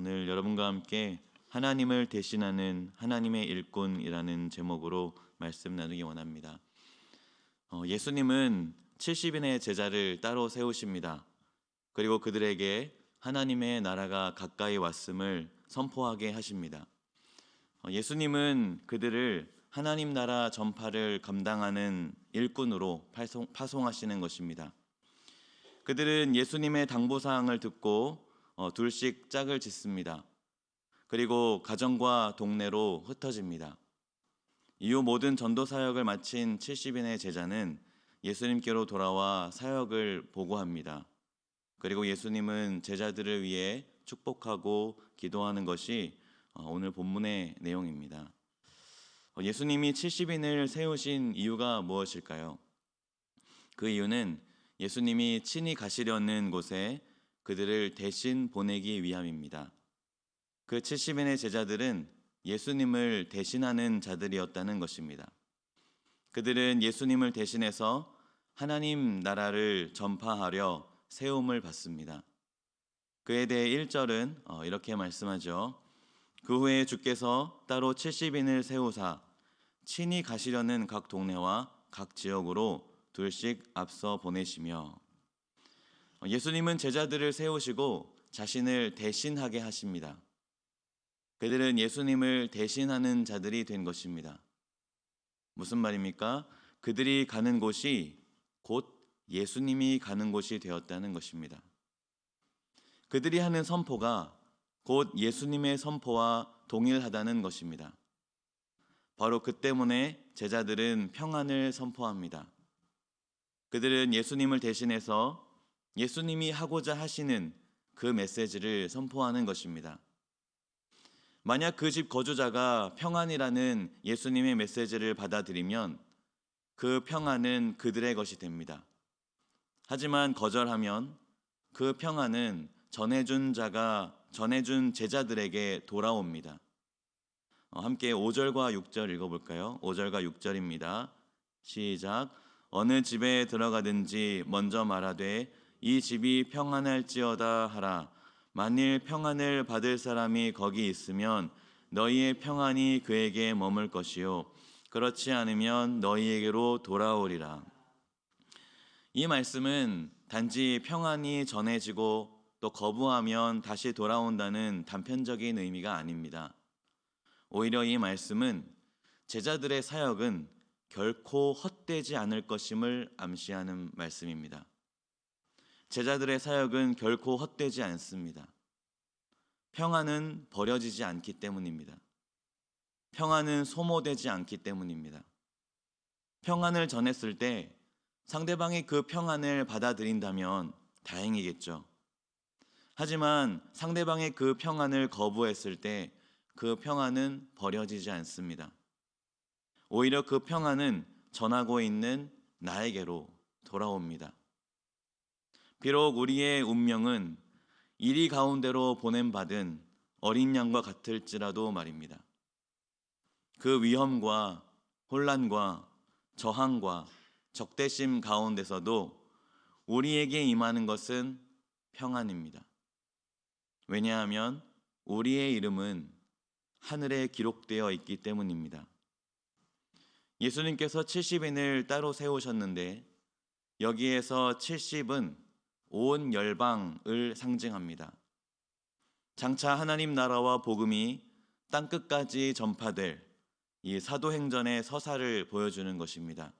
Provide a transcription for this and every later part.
오늘 여러분과 함께 하나님을 대신하는 하나님의 일꾼이라는 제목으로 말씀 나누기 원합니다. 예수님은 70인의 제자를 따로 세우십니다. 그리고 그들에게 하나님의 나라가 가까이 왔음을 선포하게 하십니다. 예수님은 그들을 하나님 나라 전파를 감당하는 일꾼으로 파송하시는 것입니다. 그들은 예수님의 당부사항을 듣고 둘씩 짝을 짓습니다. 그리고 가정과 동네로 흩어집니다. 이후 모든 전도 사역을 마친 70인의 제자는 예수님께로 돌아와 사역을 보고합니다. 그리고 예수님은 제자들을 위해 축복하고 기도하는 것이 오늘 본문의 내용입니다. 예수님이 70인을 세우신 이유가 무엇일까요? 그 이유는 예수님이 친히 가시려는 곳에 그들을 대신 보내기 위함입니다. 그 70인의 제자들은 예수님을 대신하는 자들이었다는 것입니다. 그들은 예수님을 대신해서 하나님 나라를 전파하려 세움을 받습니다. 그에 대해 1절은 이렇게 말씀하죠. 그 후에 주께서 따로 70인을 세우사 친히 가시려는 각 동네와 각 지역으로 둘씩 앞서 보내시며. 예수님은 제자들을 세우시고 자신을 대신하게 하십니다. 그들은 예수님을 대신하는 자들이 된 것입니다. 무슨 말입니까? 그들이 가는 곳이 곧 예수님이 가는 곳이 되었다는 것입니다. 그들이 하는 선포가 곧 예수님의 선포와 동일하다는 것입니다. 바로 그 때문에 제자들은 평안을 선포합니다. 그들은 예수님을 대신해서 예수님이 하고자 하시는 그 메시지를 선포하는 것입니다. 만약 그 집 거주자가 평안이라는 예수님의 메시지를 받아들이면 그 평안은 그들의 것이 됩니다. 하지만 거절하면 그 평안은 전해준 제자들에게 돌아옵니다. 함께 5절과 6절 읽어볼까요? 5절과 6절입니다. 시작. 어느 집에 들어가든지 먼저 말하되 이 집이 평안할지어다 하라. 만일 평안을 받을 사람이 거기 있으면 너희의 평안이 그에게 머물 것이요 그렇지 않으면 너희에게로 돌아오리라. 이 말씀은 단지 평안이 전해지고 또 거부하면 다시 돌아온다는 단편적인 의미가 아닙니다. 오히려 이 말씀은 제자들의 사역은 결코 헛되지 않을 것임을 암시하는 말씀입니다. 제자들의 사역은 결코 헛되지 않습니다. 평안은 버려지지 않기 때문입니다. 평안은 소모되지 않기 때문입니다. 평안을 전했을 때 상대방이 그 평안을 받아들인다면 다행이겠죠. 하지만 상대방이 그 평안을 거부했을 때 그 평안은 버려지지 않습니다. 오히려 그 평안은 전하고 있는 나에게로 돌아옵니다. 비록 우리의 운명은 이리 가운데로 보냄받은 어린 양과 같을지라도 말입니다. 그 위험과 혼란과 저항과 적대심 가운데서도 우리에게 임하는 것은 평안입니다. 왜냐하면 우리의 이름은 하늘에 기록되어 있기 때문입니다. 예수님께서 70인을 따로 세우셨는데 여기에서 70은 온 열방을 상징합니다. 장차 하나님 나라와 복음이 땅끝까지 전파될 이 사도행전의 서사를 보여주는 것입니다.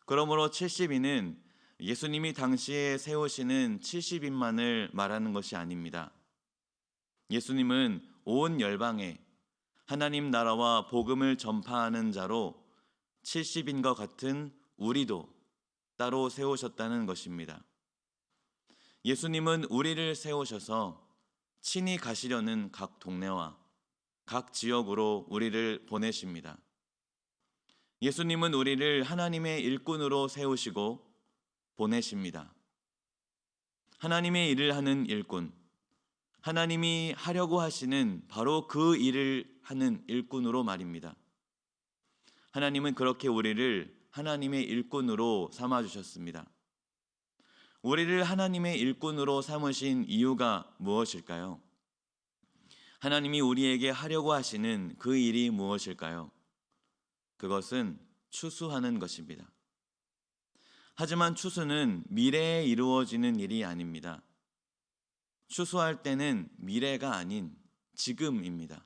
그러므로 70인은 예수님이 당시에 세우시는 70인만을 말하는 것이 아닙니다. 예수님은 온 열방에 하나님 나라와 복음을 전파하는 자로 70인과 같은 우리도 따로 세우셨다는 것입니다. 예수님은 우리를 세우셔서 친히 가시려는 각 동네와 각 지역으로 우리를 보내십니다. 예수님은 우리를 하나님의 일꾼으로 세우시고 보내십니다. 하나님의 일을 하는 일꾼, 하나님이 하려고 하시는 바로 그 일을 하는 일꾼으로 말입니다. 하나님은 그렇게 우리를 하나님의 일꾼으로 삼아주셨습니다. 우리를 하나님의 일꾼으로 삼으신 이유가 무엇일까요? 하나님이 우리에게 하려고 하시는 그 일이 무엇일까요? 그것은 추수하는 것입니다. 하지만 추수는 미래에 이루어지는 일이 아닙니다. 추수할 때는 미래가 아닌 지금입니다.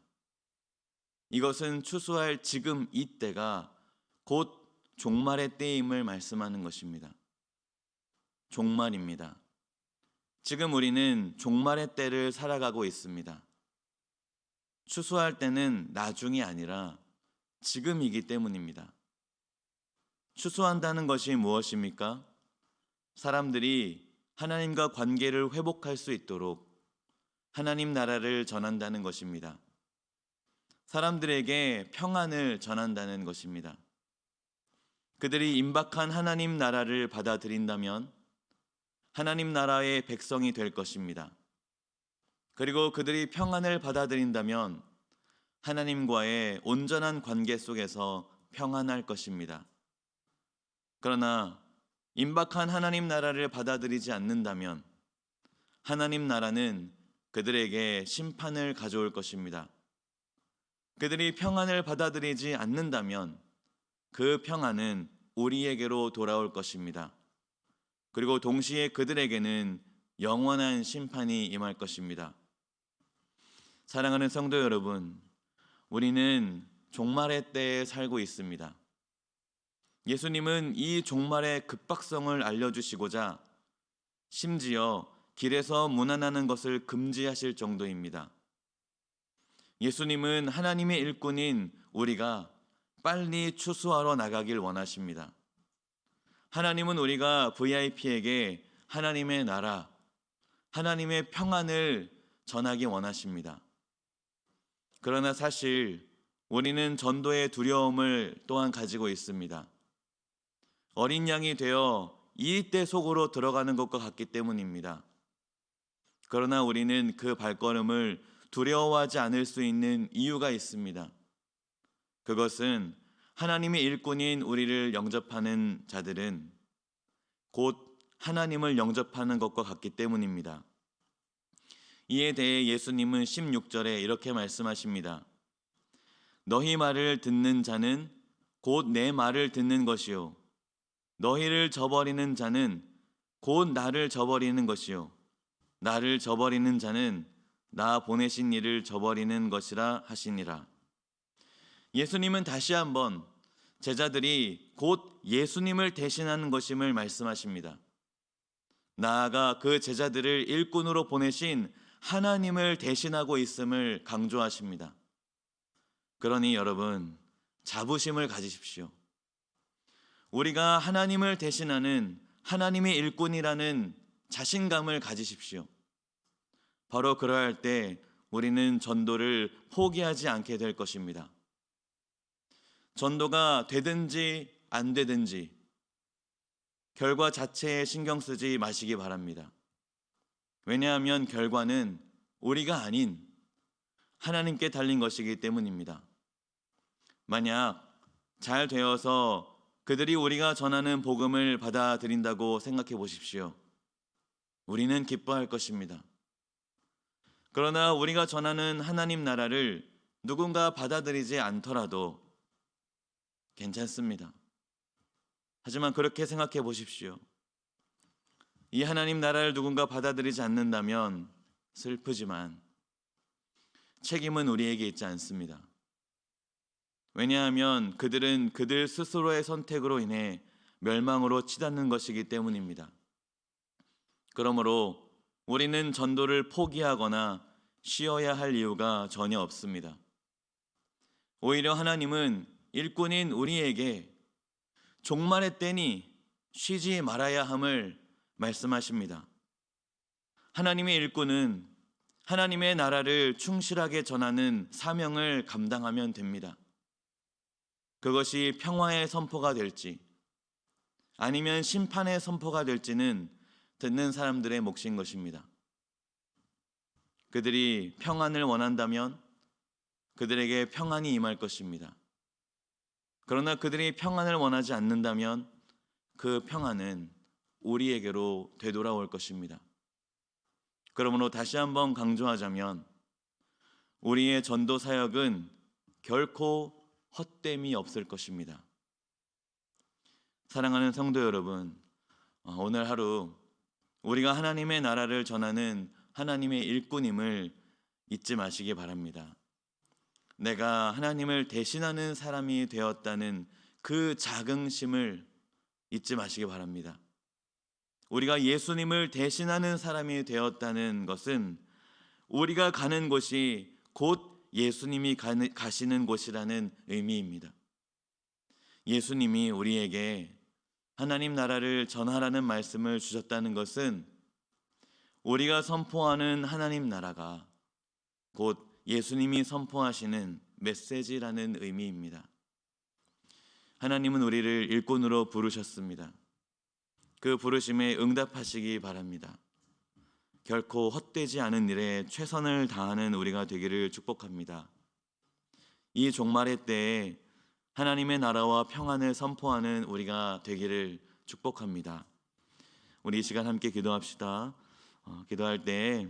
이것은 추수할 지금 이때가 곧 종말의 때임을 말씀하는 것입니다. 종말입니다. 지금 우리는 종말의 때를 살아가고 있습니다. 추수할 때는 나중이 아니라 지금이기 때문입니다. 추수한다는 것이 무엇입니까? 사람들이 하나님과 관계를 회복할 수 있도록 하나님 나라를 전한다는 것입니다. 사람들에게 평안을 전한다는 것입니다. 그들이 임박한 하나님 나라를 받아들인다면 하나님 나라의 백성이 될 것입니다. 그리고 그들이 평안을 받아들인다면 하나님과의 온전한 관계 속에서 평안할 것입니다. 그러나 임박한 하나님 나라를 받아들이지 않는다면 하나님 나라는 그들에게 심판을 가져올 것입니다. 그들이 평안을 받아들이지 않는다면 그 평안은 우리에게로 돌아올 것입니다. 그리고 동시에 그들에게는 영원한 심판이 임할 것입니다. 사랑하는 성도 여러분, 우리는 종말의 때에 살고 있습니다. 예수님은 이 종말의 급박성을 알려주시고자 심지어 길에서 문안하는 것을 금지하실 정도입니다. 예수님은 하나님의 일꾼인 우리가 빨리 추수하러 나가길 원하십니다. 하나님은 우리가 VIP에게 하나님의 나라, 하나님의 평안을 전하기 원하십니다. 그러나 사실 우리는 전도의 두려움을 또한 가지고 있습니다. 어린 양이 되어 이때 속으로 들어가는 것과 같기 때문입니다. 그러나 우리는 그 발걸음을 두려워하지 않을 수 있는 이유가 있습니다. 그것은 하나님의 일꾼인 우리를 영접하는 자들은 곧 하나님을 영접하는 것과 같기 때문입니다. 이에 대해 예수님은 16절에 이렇게 말씀하십니다. 너희 말을 듣는 자는 곧 내 말을 듣는 것이요 너희를 저버리는 자는 곧 나를 저버리는 것이요 나를 저버리는 자는 나 보내신 이를 저버리는 것이라 하시니라. 예수님은 다시 한번 제자들이 곧 예수님을 대신하는 것임을 말씀하십니다. 나아가 그 제자들을 일꾼으로 보내신 하나님을 대신하고 있음을 강조하십니다. 그러니 여러분, 자부심을 가지십시오. 우리가 하나님을 대신하는 하나님의 일꾼이라는 자신감을 가지십시오. 바로 그러할 때 우리는 전도를 포기하지 않게 될 것입니다. 전도가 되든지 안 되든지 결과 자체에 신경 쓰지 마시기 바랍니다. 왜냐하면 결과는 우리가 아닌 하나님께 달린 것이기 때문입니다. 만약 잘 되어서 그들이 우리가 전하는 복음을 받아들인다고 생각해 보십시오. 우리는 기뻐할 것입니다. 그러나 우리가 전하는 하나님 나라를 누군가 받아들이지 않더라도 괜찮습니다. 하지만 그렇게 생각해 보십시오. 이 하나님 나라를 누군가 받아들이지 않는다면 슬프지만 책임은 우리에게 있지 않습니다. 왜냐하면 그들은 그들 스스로의 선택으로 인해 멸망으로 치닫는 것이기 때문입니다. 그러므로 우리는 전도를 포기하거나 쉬어야 할 이유가 전혀 없습니다. 오히려 하나님은 일꾼인 우리에게 종말의 때니 쉬지 말아야 함을 말씀하십니다. 하나님의 일꾼은 하나님의 나라를 충실하게 전하는 사명을 감당하면 됩니다. 그것이 평화의 선포가 될지 아니면 심판의 선포가 될지는 듣는 사람들의 몫인 것입니다. 그들이 평안을 원한다면 그들에게 평안이 임할 것입니다. 그러나 그들이 평안을 원하지 않는다면 그 평안은 우리에게로 되돌아올 것입니다. 그러므로 다시 한번 강조하자면 우리의 전도 사역은 결코 헛됨이 없을 것입니다. 사랑하는 성도 여러분, 오늘 하루 우리가 하나님의 나라를 전하는 하나님의 일꾼임을 잊지 마시기 바랍니다. 내가 하나님을 대신하는 사람이 되었다는 그 자긍심을 잊지 마시기 바랍니다. 우리가 예수님을 대신하는 사람이 되었다는 것은 우리가 가는 곳이 곧 예수님이 가시는 곳이라는 의미입니다. 예수님이 우리에게 하나님 나라를 전하라는 말씀을 주셨다는 것은 우리가 선포하는 하나님 나라가 곧 예수님이 선포하시는 메시지라는 의미입니다. 하나님은 우리를 일꾼으로 부르셨습니다. 그 부르심에 응답하시기 바랍니다. 결코 헛되지 않은 일에 최선을 다하는 우리가 되기를 축복합니다. 이 종말의 때에 하나님의 나라와 평안을 선포하는 우리가 되기를 축복합니다. 우리 이 시간 함께 기도합시다. 기도할 때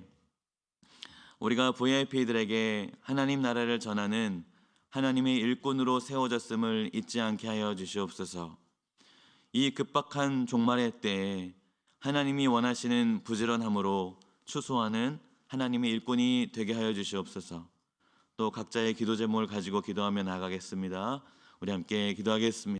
우리가 VIP들에게 하나님 나라를 전하는 하나님의 일꾼으로 세워졌음을 잊지 않게 하여 주시옵소서. 이 급박한 종말의 때에 하나님이 원하시는 부지런함으로 추수하는 하나님의 일꾼이 되게 하여 주시옵소서. 또 각자의 기도 제목을 가지고 기도하며 나가겠습니다. 우리 함께 기도하겠습니다.